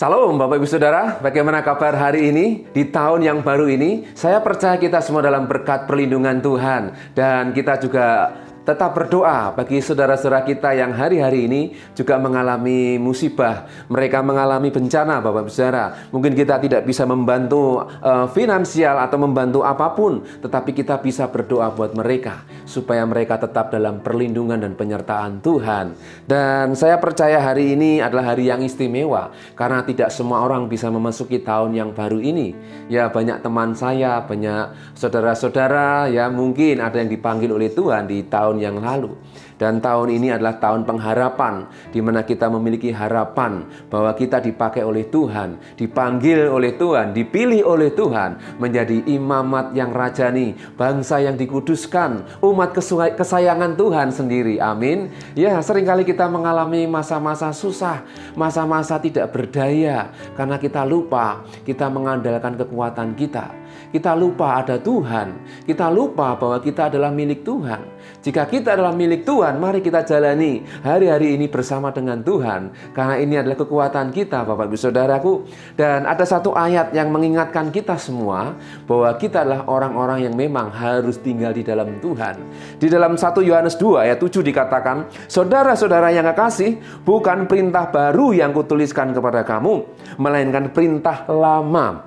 Salam Bapak Ibu Saudara, bagaimana kabar hari ini? Di tahun yang baru ini, saya percaya kita semua dalam berkat perlindungan Tuhan. Dan kita juga tetap berdoa bagi saudara-saudara kita yang hari-hari ini juga mengalami musibah. Mereka mengalami bencana Bapak Ibu Saudara. Mungkin kita tidak bisa membantu finansial atau membantu apapun, tetapi kita bisa berdoa buat mereka supaya mereka tetap dalam perlindungan dan penyertaan Tuhan. Dan saya percaya hari ini adalah hari yang istimewa karena tidak semua orang bisa memasuki tahun yang baru ini. Ya, banyak teman saya, banyak saudara-saudara ya mungkin ada yang dipanggil oleh Tuhan di tahun yang lalu. Dan tahun ini adalah tahun pengharapan, di mana kita memiliki harapan bahwa kita dipakai oleh Tuhan, dipanggil oleh Tuhan, dipilih oleh Tuhan menjadi imamat yang rajani, bangsa yang dikuduskan, umat kesayangan Tuhan sendiri. Amin. Ya, seringkali kita mengalami masa-masa susah, masa-masa tidak berdaya, karena kita lupa kita mengandalkan kekuatan kita. Kita lupa ada Tuhan, kita lupa bahwa kita adalah milik Tuhan. Jika kita adalah milik Tuhan, mari kita jalani hari-hari ini bersama dengan Tuhan. Karena ini adalah kekuatan kita, Bapak Ibu Saudaraku. Dan ada satu ayat yang mengingatkan kita semua bahwa kita adalah orang-orang yang memang harus tinggal di dalam Tuhan. Di dalam 1 Yohanes 2 ayat 7 dikatakan, "Saudara-saudara yang kekasih, bukan perintah baru yang kutuliskan kepada kamu, melainkan perintah lama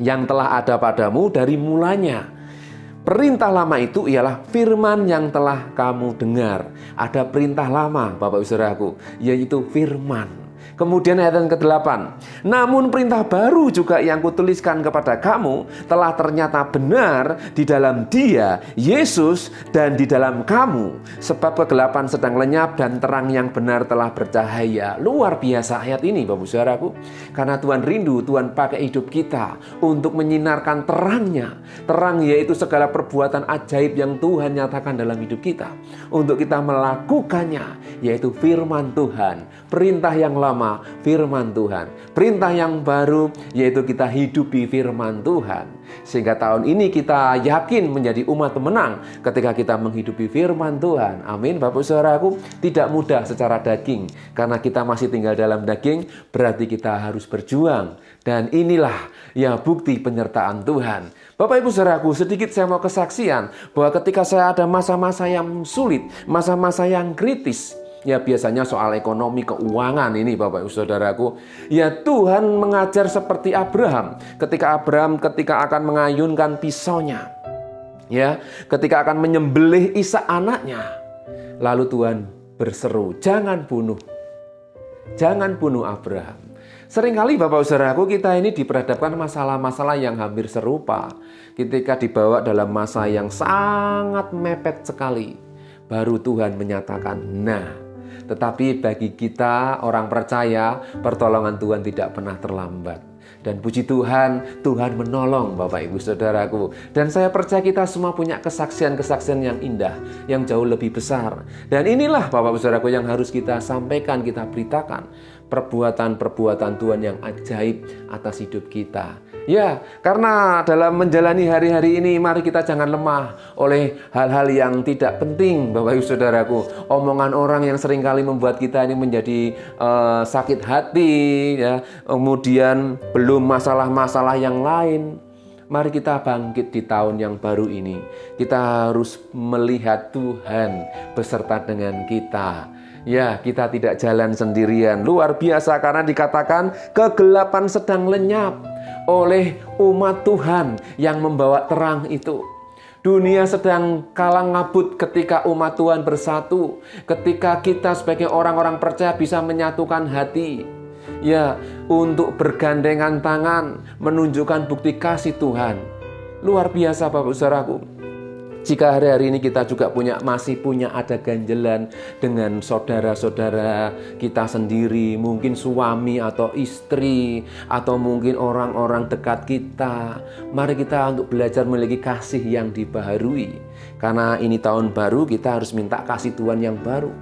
yang telah ada padamu dari mulanya." Perintah lama itu ialah firman yang telah kamu dengar. Ada perintah lama, Bapak Ibu Saudaraku, yaitu firman. Kemudian ayat yang ke-8, "Namun perintah baru juga yang kutuliskan kepada kamu telah ternyata benar di dalam Dia, Yesus, dan di dalam kamu. Sebab kegelapan sedang lenyap dan terang yang benar telah bercahaya." Luar biasa ayat ini, Bapak Saudaraku. Karena Tuhan rindu, Tuhan pakai hidup kita untuk menyinarkan terangnya. Terang yaitu segala perbuatan ajaib yang Tuhan nyatakan dalam hidup kita. Untuk kita melakukannya, yaitu firman Tuhan. Perintah yang lama, firman Tuhan. Perintah yang baru, yaitu kita hidupi firman Tuhan. Sehingga tahun ini kita yakin menjadi umat pemenang ketika kita menghidupi firman Tuhan. Amin, Bapak Saudaraku. Tidak mudah secara daging, karena kita masih tinggal dalam daging, berarti kita harus berjuang. Dan inilah ya bukti penyertaan Tuhan. Bapak Ibu Saudaraku, sedikit saya mau kesaksian bahwa ketika saya ada masa-masa yang sulit, masa-masa yang kritis, ya biasanya soal ekonomi, keuangan ini Bapak Ibu Saudaraku. Ya Tuhan mengajar seperti Abraham. Ketika akan mengayunkan pisaunya, ya, ketika akan menyembelih Ishak anaknya, lalu Tuhan berseru, "Jangan bunuh. Jangan bunuh Abraham." Seringkali Bapak Saudaraku kita ini diperhadapkan masalah-masalah yang hampir serupa. Ketika dibawa dalam masa yang sangat mepet sekali, baru Tuhan menyatakan, "Nah." Tetapi bagi kita orang percaya, pertolongan Tuhan tidak pernah terlambat. Dan puji Tuhan, Tuhan menolong Bapak Ibu Saudaraku. Dan saya percaya kita semua punya kesaksian-kesaksian yang indah, yang jauh lebih besar. Dan inilah Bapak Ibu Saudaraku yang harus kita sampaikan, kita beritakan. Perbuatan-perbuatan Tuhan yang ajaib atas hidup kita. Ya, karena dalam menjalani hari-hari ini, mari kita jangan lemah oleh hal-hal yang tidak penting, Bapak Ibu Saudaraku. Omongan orang yang seringkali membuat kita ini menjadi sakit hati, ya. Kemudian belum masalah-masalah yang lain. Mari kita bangkit di tahun yang baru ini. Kita harus melihat Tuhan beserta dengan kita. Ya, kita tidak jalan sendirian. Luar biasa karena dikatakan kegelapan sedang lenyap oleh umat Tuhan yang membawa terang itu. Dunia sedang kalang kabut ketika umat Tuhan bersatu. Ketika kita sebagai orang-orang percaya bisa menyatukan hati. Ya, untuk bergandengan tangan menunjukkan bukti kasih Tuhan. Luar biasa Bapak Saudaraku. Jika hari-hari ini kita juga masih punya ada ganjelan dengan saudara-saudara kita sendiri, mungkin suami atau istri, atau mungkin orang-orang dekat kita, mari kita untuk belajar memiliki kasih yang dibaharui. Karena ini tahun baru, kita harus minta kasih Tuhan yang baru.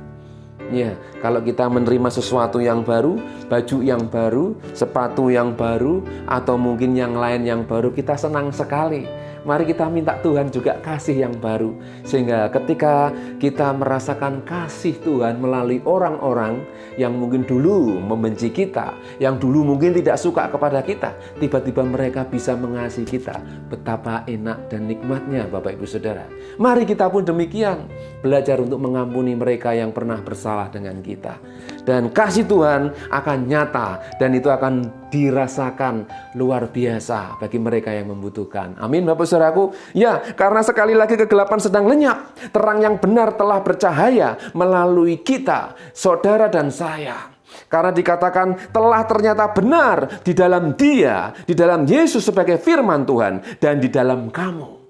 Ya, kalau kita menerima sesuatu yang baru, baju yang baru, sepatu yang baru, atau mungkin yang lain yang baru, kita senang sekali. Mari kita minta Tuhan juga kasih yang baru. Sehingga ketika kita merasakan kasih Tuhan melalui orang-orang yang mungkin dulu membenci kita, yang dulu mungkin tidak suka kepada kita, tiba-tiba mereka bisa mengasihi kita. Betapa enak dan nikmatnya Bapak Ibu Saudara. Mari kita pun demikian, belajar untuk mengampuni mereka yang pernah bersalah dengan kita. Dan kasih Tuhan akan nyata dan itu akan dirasakan luar biasa bagi mereka yang membutuhkan. Amin Bapak Saudaraku. Ya, karena sekali lagi kegelapan sedang lenyap, terang yang benar telah bercahaya melalui kita, saudara dan saya. Karena dikatakan telah ternyata benar di dalam Dia, di dalam Yesus sebagai firman Tuhan dan di dalam kamu.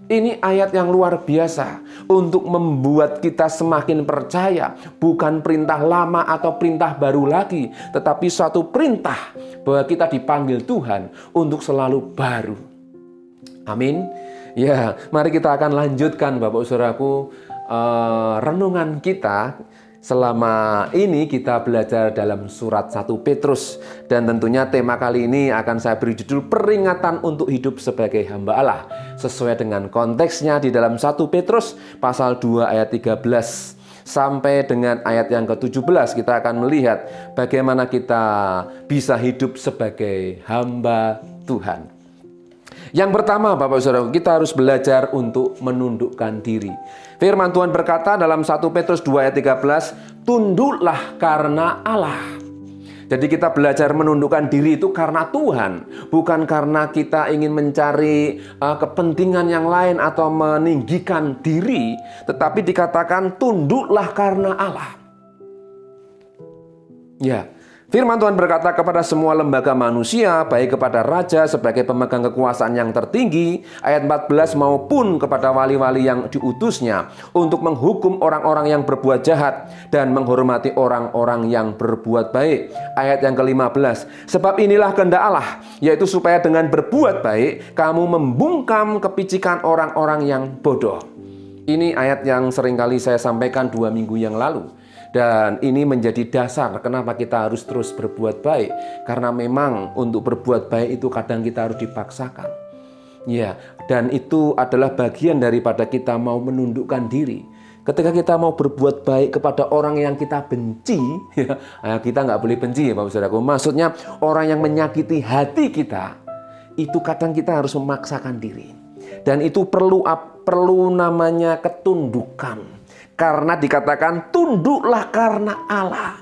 Ini ayat yang luar biasa untuk membuat kita semakin percaya. Bukan perintah lama atau perintah baru lagi, tetapi suatu perintah bahwa kita dipanggil Tuhan untuk selalu baru. Amin. Ya, mari kita akan lanjutkan Bapak Saudaraku renungan kita. Selama ini kita belajar dalam surat 1 Petrus. Dan tentunya tema kali ini akan saya beri judul peringatan untuk hidup sebagai hamba Allah. Sesuai dengan konteksnya di dalam 1 Petrus pasal 2 ayat 13 sampai dengan ayat yang ke-17 kita akan melihat bagaimana kita bisa hidup sebagai hamba Tuhan. Yang pertama Bapak Saudara, kita harus belajar untuk menundukkan diri. Firman Tuhan berkata dalam 1 Petrus 2 ayat 13, tunduklah karena Allah. Jadi kita belajar menundukkan diri itu karena Tuhan, bukan karena kita ingin mencari kepentingan yang lain atau meninggikan diri, tetapi dikatakan tunduklah karena Allah. Ya. Firman Tuhan berkata kepada semua lembaga manusia, baik kepada raja sebagai pemegang kekuasaan yang tertinggi, ayat 14, maupun kepada wali-wali yang diutusnya, untuk menghukum orang-orang yang berbuat jahat dan menghormati orang-orang yang berbuat baik. Ayat yang ke-15, sebab inilah kehendak Allah, yaitu supaya dengan berbuat baik, kamu membungkam kepicikan orang-orang yang bodoh. Ini ayat yang seringkali saya sampaikan 2 minggu yang lalu. Dan ini menjadi dasar kenapa kita harus terus berbuat baik. Karena memang untuk berbuat baik itu kadang kita harus dipaksakan. Ya, dan itu adalah bagian daripada kita mau menundukkan diri. Ketika kita mau berbuat baik kepada orang yang kita benci, ya, kita nggak boleh benci ya Bapak Saudaraku. Maksudnya orang yang menyakiti hati kita, itu kadang kita harus memaksakan diri. Dan itu perlu namanya ketundukan. Karena dikatakan tunduklah karena Allah.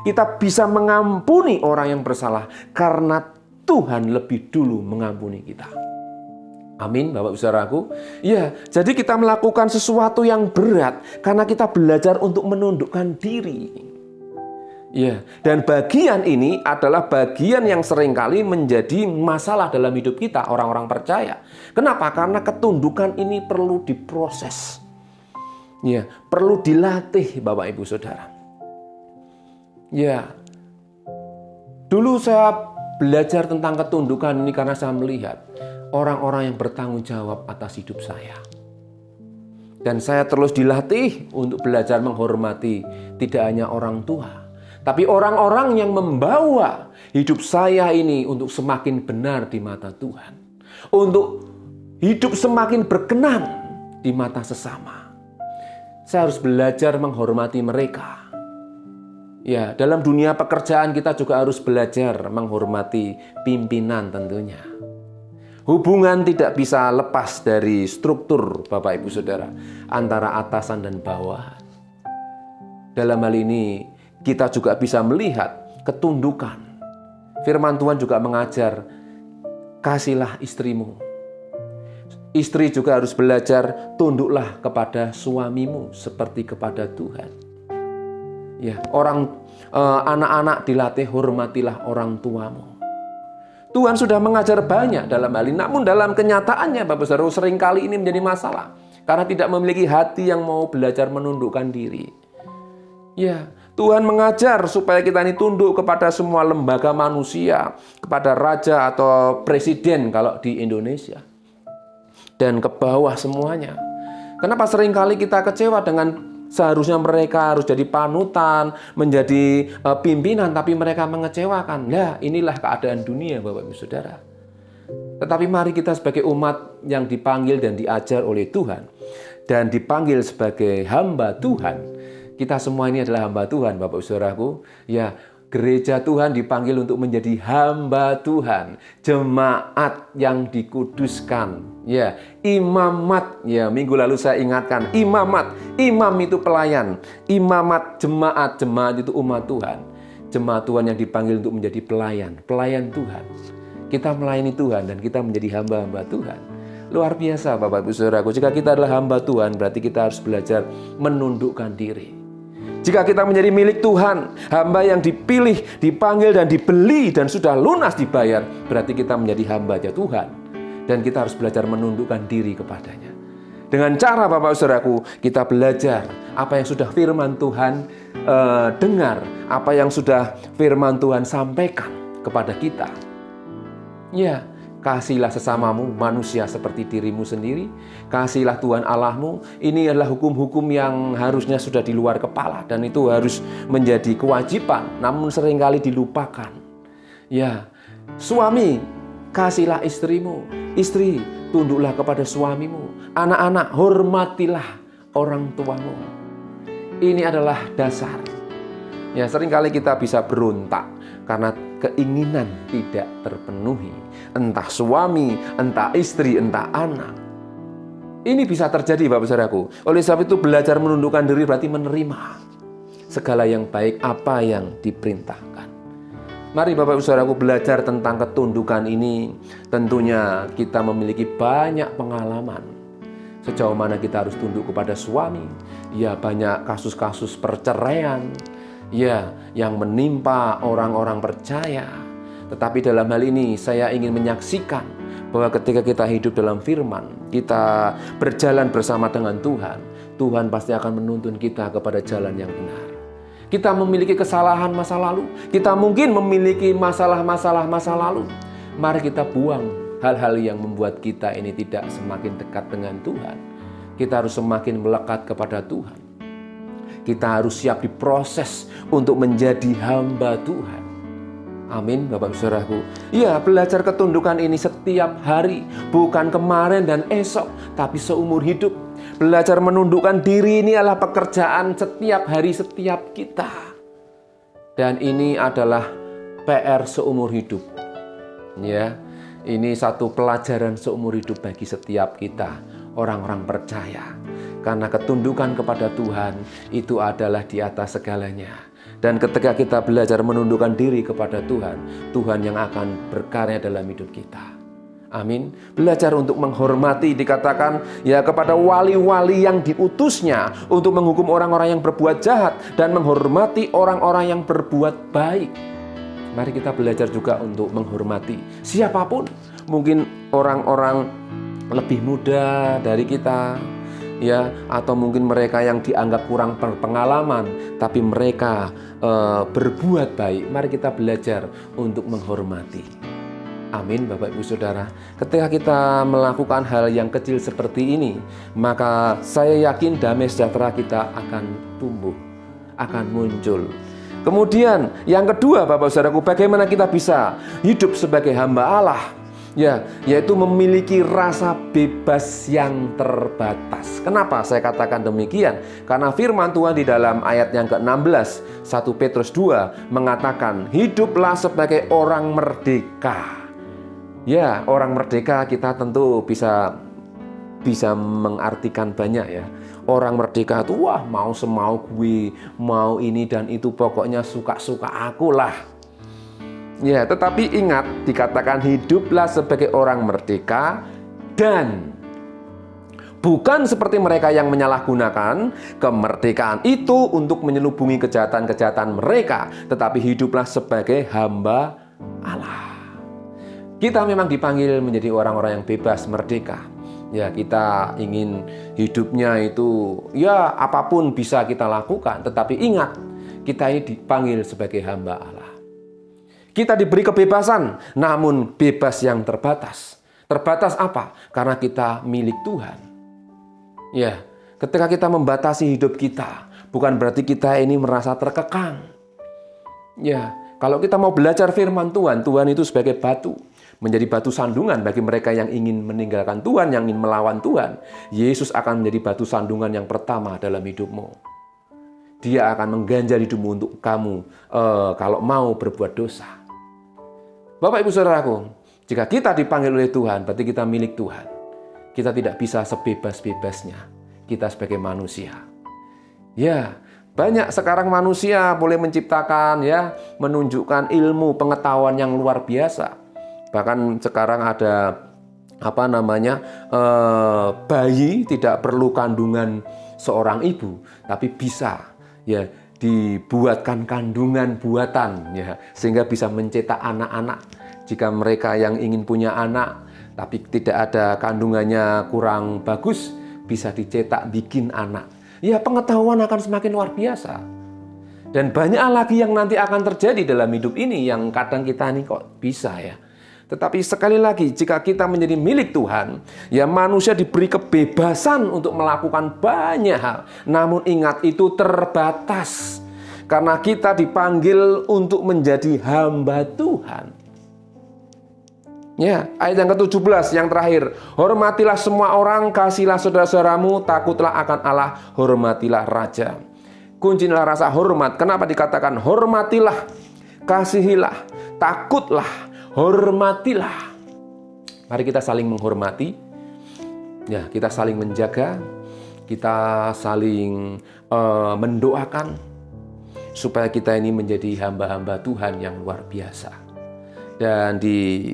Kita bisa mengampuni orang yang bersalah karena Tuhan lebih dulu mengampuni kita. Amin Bapak Saudaraku. Ya, jadi kita melakukan sesuatu yang berat karena kita belajar untuk menundukkan diri. Ya, dan bagian ini adalah bagian yang seringkali menjadi masalah dalam hidup kita, orang-orang percaya. Kenapa? Karena ketundukan ini perlu diproses. Ya, perlu dilatih Bapak Ibu Saudara. Ya, dulu saya belajar tentang ketundukan ini karena saya melihat orang-orang yang bertanggung jawab atas hidup saya. Dan saya terus dilatih untuk belajar menghormati tidak hanya orang tua, tapi orang-orang yang membawa hidup saya ini untuk semakin benar di mata Tuhan. Untuk hidup semakin berkenan di mata sesama. Saya harus belajar menghormati mereka. Ya, dalam dunia pekerjaan kita juga harus belajar menghormati pimpinan tentunya. Hubungan tidak bisa lepas dari struktur Bapak Ibu Saudara antara atasan dan bawahan. Dalam hal ini kita juga bisa melihat ketundukan. Firman Tuhan juga mengajar, kasihlah istrimu. Istri juga harus belajar tunduklah kepada suamimu seperti kepada Tuhan. Ya, anak-anak dilatih hormatilah orang tuamu. Tuhan sudah mengajar banyak dalam hal ini, namun dalam kenyataannya Bapak Saudara seringkali ini menjadi masalah karena tidak memiliki hati yang mau belajar menundukkan diri. Ya, Tuhan mengajar supaya kita ini tunduk kepada semua lembaga manusia, kepada raja atau presiden kalau di Indonesia. Dan ke bawah semuanya. Kenapa seringkali kita kecewa dengan seharusnya mereka harus jadi panutan, menjadi pimpinan, tapi mereka mengecewakan. Nah, inilah keadaan dunia Bapak Ibu Saudara. Tetapi mari kita sebagai umat yang dipanggil dan diajar oleh Tuhan dan dipanggil sebagai hamba Tuhan. Kita semua ini adalah hamba Tuhan, Bapak Saudaraku. Ya, gereja Tuhan dipanggil untuk menjadi hamba Tuhan, jemaat yang dikuduskan. Ya, imamat. Ya, minggu lalu saya ingatkan, imamat. Imam itu pelayan. Imamat jemaat, jemaat itu umat Tuhan. Jemaat Tuhan yang dipanggil untuk menjadi pelayan, pelayan Tuhan. Kita melayani Tuhan dan kita menjadi hamba-hamba Tuhan. Luar biasa Bapak Ibu Saudaraku. Jika kita adalah hamba Tuhan, berarti kita harus belajar menundukkan diri. Jika kita menjadi milik Tuhan, hamba yang dipilih, dipanggil dan dibeli dan sudah lunas dibayar, berarti kita menjadi hamba-nya Tuhan. Dan kita harus belajar menundukkan diri kepadanya. Dengan cara Bapak Saudaraku, kita belajar apa yang sudah firman Tuhan dengar, apa yang sudah firman Tuhan sampaikan kepada kita. Ya, kasihlah sesamamu manusia seperti dirimu sendiri. Kasihlah Tuhan Allahmu. Ini adalah hukum-hukum yang harusnya sudah di luar kepala. Dan itu harus menjadi kewajiban. Namun seringkali dilupakan. Ya, suami, kasihlah istrimu. Istri, tunduklah kepada suamimu. Anak-anak, hormatilah orang tuamu. Ini adalah dasar. Ya, seringkali kita bisa berontak karena keinginan tidak terpenuhi. Entah suami, entah istri, entah anak. Ini bisa terjadi Bapak Saudaraku. Oleh sebab itu belajar menundukkan diri berarti menerima segala yang baik apa yang diperintahkan. Mari Bapak Saudaraku belajar tentang ketundukan ini. Tentunya kita memiliki banyak pengalaman. Sejauh mana kita harus tunduk kepada suami. Ya, banyak kasus-kasus perceraian. Ya, yang menimpa orang-orang percaya. Tetapi dalam hal ini saya ingin menyaksikan bahwa ketika kita hidup dalam firman, kita berjalan bersama dengan Tuhan, Tuhan pasti akan menuntun kita kepada jalan yang benar. Kita memiliki kesalahan masa lalu, kita mungkin memiliki masalah-masalah masa lalu. Mari kita buang hal-hal yang membuat kita ini tidak semakin dekat dengan Tuhan. Kita harus semakin melekat kepada Tuhan. Kita harus siap diproses untuk menjadi hamba Tuhan. Amin, Bapak Saudaraku. Ya, belajar ketundukan ini setiap hari, bukan kemarin dan esok, tapi seumur hidup. Belajar menundukkan diri ini adalah pekerjaan setiap hari, setiap kita. Dan ini adalah PR seumur hidup. Ya, ini satu pelajaran seumur hidup bagi setiap kita, orang-orang percaya. Karena ketundukan kepada Tuhan itu adalah di atas segalanya. Dan ketika kita belajar menundukkan diri kepada Tuhan, Tuhan yang akan berkarya dalam hidup kita. Amin. Belajar untuk menghormati, dikatakan ya kepada wali-wali yang diutusnya untuk menghukum orang-orang yang berbuat jahat dan menghormati orang-orang yang berbuat baik. Mari kita belajar juga untuk menghormati siapapun. Mungkin orang-orang lebih muda dari kita, ya, atau mungkin mereka yang dianggap kurang berpengalaman, tapi mereka berbuat baik. Mari kita belajar untuk menghormati. Amin, Bapak Ibu Saudara. Ketika kita melakukan hal yang kecil seperti ini, maka saya yakin damai sejahtera kita akan tumbuh, akan muncul. Kemudian yang kedua Bapak Saudaraku, bagaimana kita bisa hidup sebagai hamba Allah? Ya, yaitu memiliki rasa bebas yang terbatas. Kenapa saya katakan demikian? Karena firman Tuhan di dalam ayat yang ke-16, 1 Petrus 2 mengatakan, hiduplah sebagai orang merdeka. Ya, orang merdeka kita tentu bisa mengartikan banyak ya. Orang merdeka itu wah mau semau gue, mau ini dan itu, pokoknya suka-suka aku lah. Ya, tetapi ingat dikatakan hiduplah sebagai orang merdeka dan bukan seperti mereka yang menyalahgunakan kemerdekaan itu untuk menyelubungi kejahatan-kejahatan mereka, tetapi hiduplah sebagai hamba Allah. Kita memang dipanggil menjadi orang-orang yang bebas, merdeka. Ya, kita ingin hidupnya itu ya apapun bisa kita lakukan, tetapi ingat kita ini dipanggil sebagai hamba Allah. Kita diberi kebebasan, namun bebas yang terbatas. Terbatas apa? Karena kita milik Tuhan. Ya, ketika kita membatasi hidup kita, bukan berarti kita ini merasa terkekang. Ya, kalau kita mau belajar firman Tuhan, Tuhan itu sebagai batu. menjadi batu sandungan bagi mereka yang ingin meninggalkan Tuhan, yang ingin melawan Tuhan. Yesus akan menjadi batu sandungan yang pertama dalam hidupmu. Dia akan mengganjar hidupmu untuk kamu kalau mau berbuat dosa. Bapak Ibu Saudaraku, jika kita dipanggil oleh Tuhan, berarti kita milik Tuhan. Kita tidak bisa sebebas-bebasnya kita sebagai manusia. Ya, banyak sekarang manusia boleh menciptakan, ya, menunjukkan ilmu pengetahuan yang luar biasa. Bahkan sekarang ada bayi tidak perlu kandungan seorang ibu, tapi bisa, ya, dibuatkan kandungan buatan, ya, sehingga bisa mencetak anak-anak. Jika mereka yang ingin punya anak tapi tidak ada kandungannya kurang bagus, bisa dicetak bikin anak. Ya, pengetahuan akan semakin luar biasa. Dan banyak lagi yang nanti akan terjadi dalam hidup ini yang kadang kita nih kok bisa, ya. Tetapi sekali lagi, jika kita menjadi milik Tuhan, ya, manusia diberi kebebasan untuk melakukan banyak hal. Namun ingat, itu terbatas. Karena kita dipanggil untuk menjadi hamba Tuhan. Ya, ayat yang ke-17 yang terakhir. Hormatilah semua orang, kasihilah saudara-saudaramu, takutlah akan Allah, hormatilah raja. Kuncilah rasa hormat. Kenapa dikatakan hormatilah, kasihilah, takutlah, hormatilah. Mari kita saling menghormati. Ya, kita saling menjaga, kita saling mendoakan supaya kita ini menjadi hamba-hamba Tuhan yang luar biasa. Dan di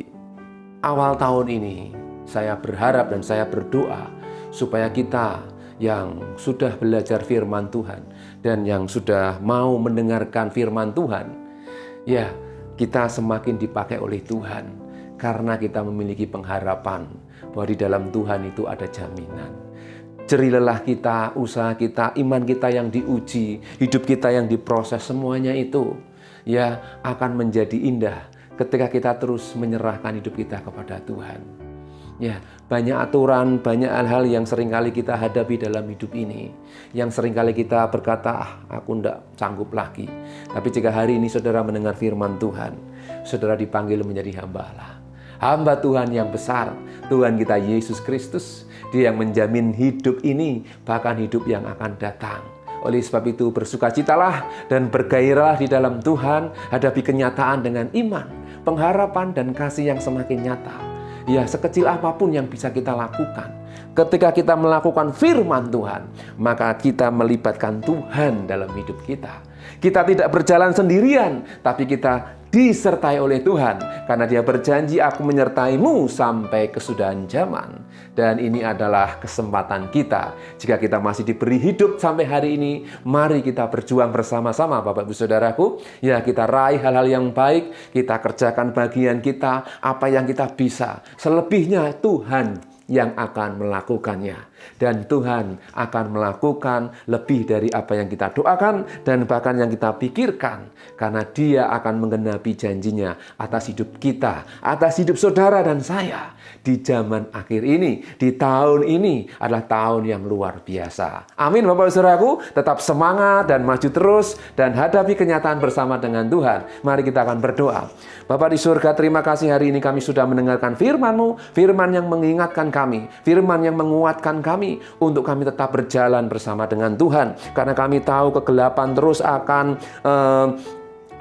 awal tahun ini, saya berharap dan saya berdoa supaya kita yang sudah belajar firman Tuhan dan yang sudah mau mendengarkan firman Tuhan, ya, kita semakin dipakai oleh Tuhan karena kita memiliki pengharapan bahwa di dalam Tuhan itu ada jaminan. Jerih lelah kita, usaha kita, iman kita yang diuji, hidup kita yang diproses, semuanya itu, ya, akan menjadi indah ketika kita terus menyerahkan hidup kita kepada Tuhan. Ya, banyak aturan, banyak hal-hal yang seringkali kita hadapi dalam hidup ini. Yang seringkali kita berkata, aku tidak sanggup lagi. Tapi jika hari ini saudara mendengar firman Tuhan, saudara dipanggil menjadi hamba Allah. Hamba Tuhan yang besar, Tuhan kita Yesus Kristus. Dia yang menjamin hidup ini, bahkan hidup yang akan datang. Oleh sebab itu bersukacitalah dan bergairahlah di dalam Tuhan, hadapi kenyataan dengan iman, pengharapan dan kasih yang semakin nyata. Ya, sekecil apapun yang bisa kita lakukan. Ketika kita melakukan firman Tuhan, maka kita melibatkan Tuhan dalam hidup kita. Kita tidak berjalan sendirian, tapi kita disertai oleh Tuhan. Karena Dia berjanji, aku menyertaimu sampai kesudahan zaman. Dan ini adalah kesempatan kita. Jika kita masih diberi hidup sampai hari ini, mari kita berjuang bersama-sama, Bapak Ibu Saudaraku. Ya, kita raih hal-hal yang baik, kita kerjakan bagian kita, apa yang kita bisa. Selebihnya Tuhan yang akan melakukannya. Dan Tuhan akan melakukan lebih dari apa yang kita doakan dan bahkan yang kita pikirkan. Karena Dia akan menggenapi janjinya atas hidup kita, atas hidup saudara dan saya. Di zaman akhir ini, di tahun ini adalah tahun yang luar biasa. Amin Bapak Ibu Saudaraku, tetap semangat dan maju terus dan hadapi kenyataan bersama dengan Tuhan. Mari kita akan berdoa. Bapak di surga, terima kasih hari ini kami sudah mendengarkan firman-Mu, firman yang mengingatkan kami, firman yang menguatkan kami untuk kami tetap berjalan bersama dengan Tuhan. Karena kami tahu kegelapan terus akan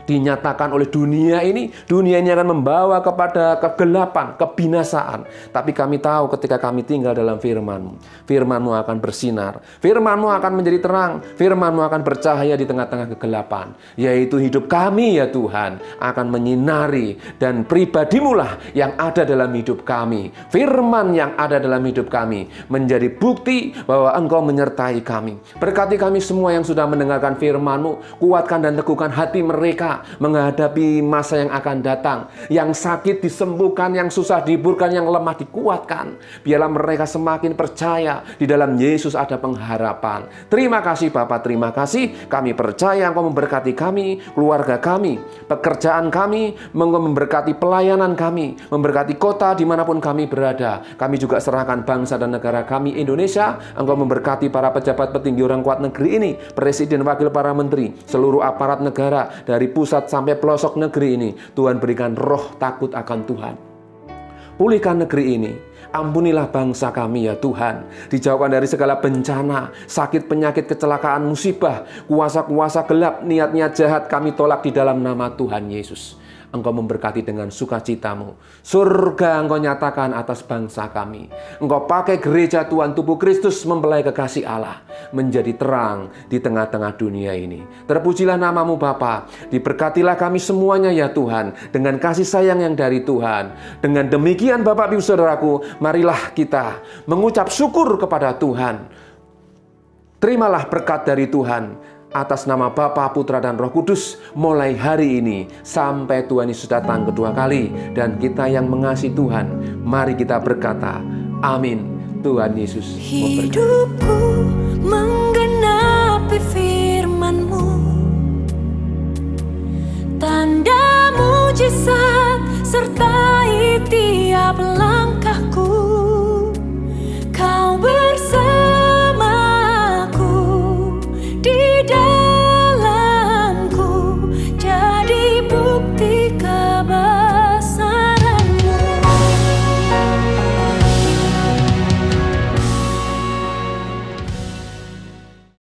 dinyatakan oleh dunia ini. Dunia ini akan membawa kepada kegelapan, kebinasaan. Tapi kami tahu ketika kami tinggal dalam firman-Mu, firman-Mu akan bersinar, firman-Mu akan menjadi terang, firman-Mu akan bercahaya di tengah-tengah kegelapan. Yaitu hidup kami, ya Tuhan, akan menyinari, dan pribadi-Mu lah yang ada dalam hidup kami. Firman yang ada dalam hidup kami menjadi bukti bahwa Engkau menyertai kami. Berkati kami semua yang sudah mendengarkan firman-Mu, kuatkan dan teguhkan hati mereka menghadapi masa yang akan datang. Yang sakit disembuhkan, yang susah dihiburkan, yang lemah dikuatkan. Biarlah mereka semakin percaya di dalam Yesus ada pengharapan. Terima kasih Bapa, terima kasih. Kami percaya Engkau memberkati kami, keluarga kami, pekerjaan kami, memberkati pelayanan kami, memberkati kota dimanapun kami berada. Kami juga serahkan bangsa dan negara kami Indonesia. Engkau memberkati para pejabat petinggi orang kuat negeri ini, presiden, wakil, para menteri, seluruh aparat negara dari pusat sampai pelosok negeri ini. Tuhan berikan roh takut akan Tuhan. Pulihkan negeri ini. Ampunilah bangsa kami ya Tuhan. Dijauhkan dari segala bencana, sakit, penyakit, kecelakaan, musibah, kuasa-kuasa gelap, niat-niat jahat kami tolak di dalam nama Tuhan Yesus. Engkau memberkati dengan sukacitamu. Surga Engkau nyatakan atas bangsa kami. Engkau pakai gereja Tuhan, tubuh Kristus mempelai kekasih Allah, menjadi terang di tengah-tengah dunia ini. Terpujilah namamu Bapa. Diberkatilah kami semuanya ya Tuhan, dengan kasih sayang yang dari Tuhan. Dengan demikian Bapak Ibu Saudaraku, marilah kita mengucap syukur kepada Tuhan. Terimalah berkat dari Tuhan atas nama Bapa, Putra, dan Roh Kudus mulai hari ini sampai Tuhan Yesus datang kedua kali. Dan kita yang mengasihi Tuhan, mari kita berkata, amin. Tuhan Yesus memberkati. Hidupku